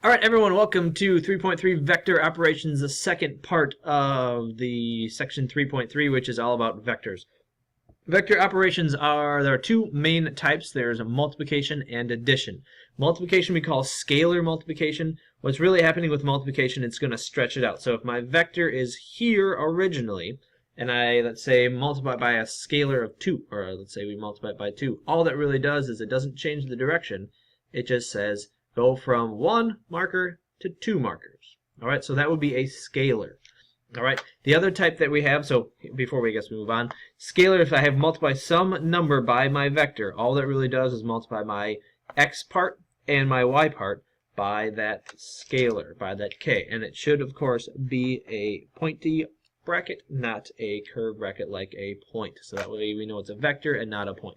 All right, everyone, welcome to 3.3 Vector Operations, the second part of the section 3.3, which is all about vectors. Vector operations there are two main types. There's a multiplication and addition. Multiplication we call scalar multiplication. What's really happening with multiplication, it's going to stretch it out. So if my vector is here originally, and I, let's say, multiply by a scalar of 2, or let's say we multiply it by 2, all that really does is it doesn't change the direction. It just says go from 1 marker to 2 markers. All right, so that would be a scalar. All right, the other type that we have, so before we move on, scalar, if I have multiply some number by my vector, all that really does is multiply my x part and my y part by that scalar, by that k. And it should, of course, be a pointy bracket, not a curved bracket like a point. So that way we know it's a vector and not a point.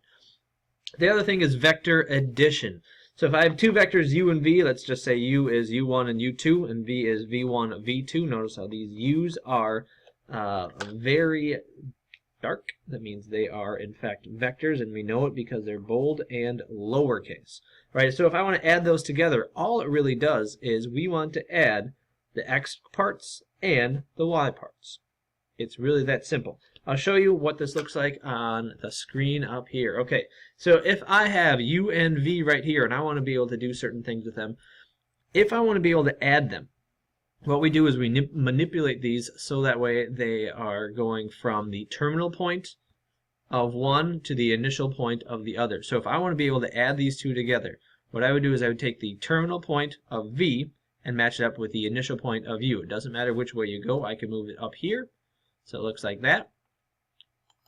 The other thing is vector addition. So if I have two vectors u and v, let's just say u is u1 and u2 and v is v1, v2. Notice how these u's are very dark. That means they are in fact vectors, and we know it because they're bold and lowercase. Right? So if I want to add those together, all it really does is we want to add the x parts and the y parts. It's really that simple. I'll show you what this looks like on the screen up here. Okay, so if I have u and v right here, and I want to be able to do certain things with them, if I want to be able to add them, what we do is we manipulate these so that way they are going from the terminal point of one to the initial point of the other. So if I want to be able to add these two together, what I would do is I would take the terminal point of v and match it up with the initial point of u. It doesn't matter which way you go. I can move it up here. So it looks like that.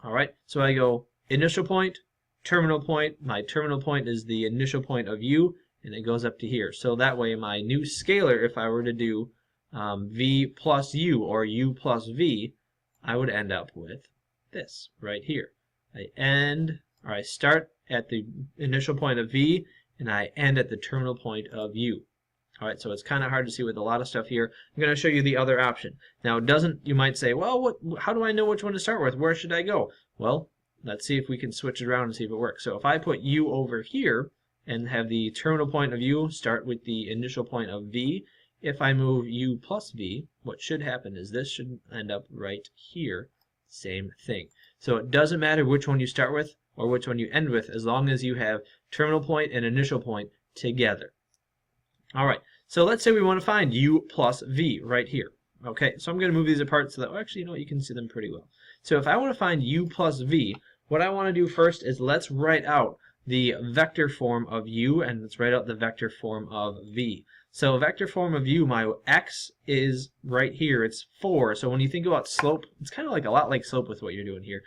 All right, so I go initial point, terminal point. My terminal point is the initial point of u, and it goes up to here. So that way my new scalar, if I were to do v plus u or u plus v, I would end up with this right here. I start at the initial point of v, and I end at the terminal point of u. All right, so it's kind of hard to see with a lot of stuff here. I'm going to show you the other option. Now, you might say, well, how do I know which one to start with? Where should I go? Well, let's see if we can switch it around and see if it works. So if I put u over here and have the terminal point of u start with the initial point of v, if I move u plus v, what should happen is this should end up right here. Same thing. So it doesn't matter which one you start with or which one you end with, as long as you have terminal point and initial point together. All right, so let's say we want to find u plus v right here. Okay, so I'm going to move these apart so that, well, actually, you know what, you can see them pretty well. So if I want to find u plus v, what I want to do first is let's write out the vector form of u, and let's write out the vector form of v. So vector form of u, my x is right here, it's 4. So when you think about slope, it's kind of like a lot like slope with what you're doing here.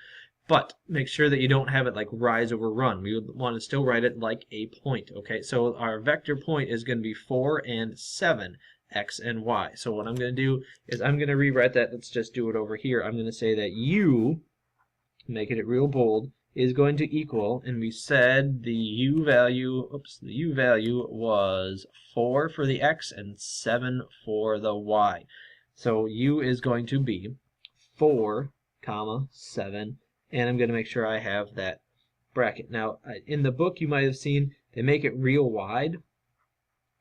But make sure that you don't have it like rise over run. We would want to still write it like a point. Okay, so our vector point is going to be 4 and 7, x and y. So what I'm going to do is I'm going to rewrite that. Let's just do it over here. I'm going to say that u, making it real bold, is going to equal, and we said the u value was 4 for the x and 7 for the y. So u is going to be 4, 7, and I'm going to make sure I have that bracket. Now, in the book, you might have seen they make it real wide.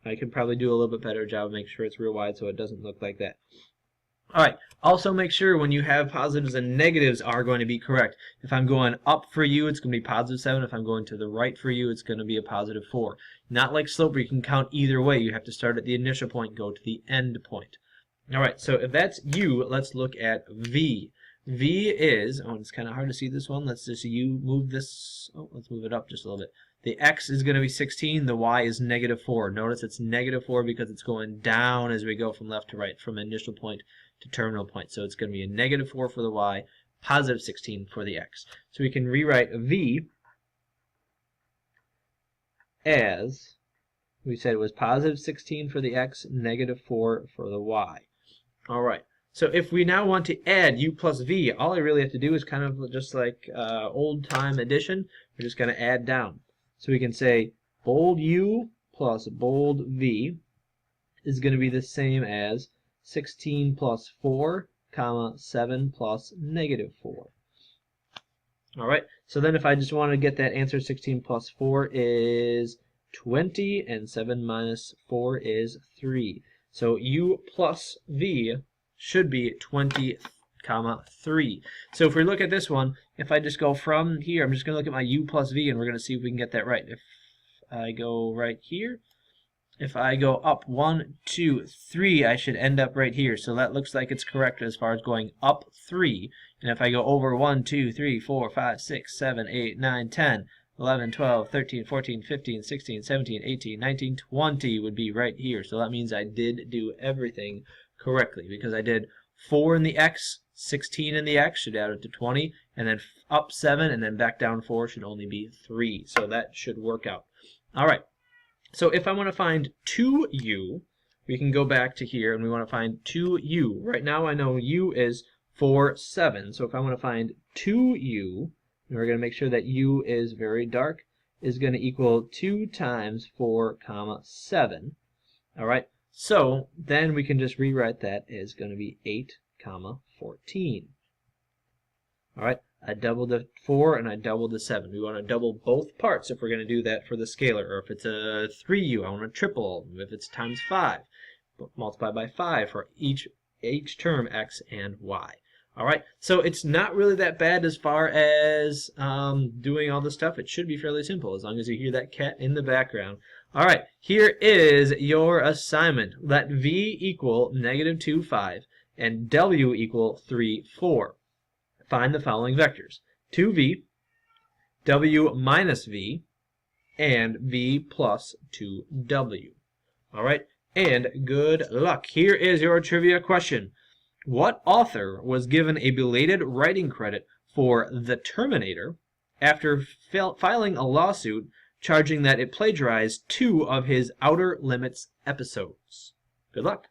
I can probably do a little bit better job of making sure it's real wide so it doesn't look like that. All right, also make sure when you have positives and negatives are going to be correct. If I'm going up for u, it's going to be positive 7. If I'm going to the right for u, it's going to be a positive 4. Not like slope where you can count either way. You have to start at the initial point and go to the end point. All right, so if that's u, let's look at v. V is, oh, it's kind of hard to see this one. Let's just move this, let's move it up just a little bit. The x is going to be 16, the y is negative 4. Notice it's negative 4 because it's going down as we go from left to right, from initial point to terminal point. So it's going to be a negative 4 for the y, positive 16 for the x. So we can rewrite v as, we said it was positive 16 for the x, negative 4 for the y. All right. So if we now want to add u plus v, all I really have to do is kind of just like old-time addition. We're just going to add down. So we can say bold u plus bold v is going to be the same as 16 plus 4, 7 plus negative 4. All right, so then if I just want to get that answer, 16 plus 4 is 20, and 7 minus 4 is 3. So u plus v should be 20, comma 3. So if we look at this one, if I just go from here, I'm just going to look at my u plus v, and we're going to see if we can get that right. If I go right here, if I go up 1, 2, 3, I should end up right here. So that looks like it's correct as far as going up 3. And if I go over 1, 2, 3, 4, 5, 6, 7, 8, 9, 10, 11, 12, 13, 14, 15, 16, 17, 18, 19, 20 would be right here. So that means I did do everything correctly, because I did 4 in the x, 16 in the x, should add it to 20, and then up 7, and then back down 4 should only be 3. So that should work out. All right. So if I want to find 2u, we can go back to here, and we want to find 2u. Right now I know u is 4, 7. So if I want to find 2u, and we're going to make sure that u is very dark, is going to equal 2 times 4, comma 7. All right. So then we can just rewrite that as going to be 8, comma 14. All right. I doubled the 4 and I doubled the 7. We want to double both parts if we're going to do that for the scalar. Or if it's a 3u, I want to triple. If it's times 5, multiply by 5 for each term, x and y. All right, so it's not really that bad as far as doing all this stuff. It should be fairly simple as long as you hear that cat in the background. All right, here is your assignment. Let v equal -2, 5 and w equal 3, 4. Find the following vectors: 2v, w minus v, and v plus 2w. All right, and good luck. Here is your trivia question. What author was given a belated writing credit for The Terminator after filing a lawsuit charging that it plagiarized 2 of his Outer Limits episodes? Good luck.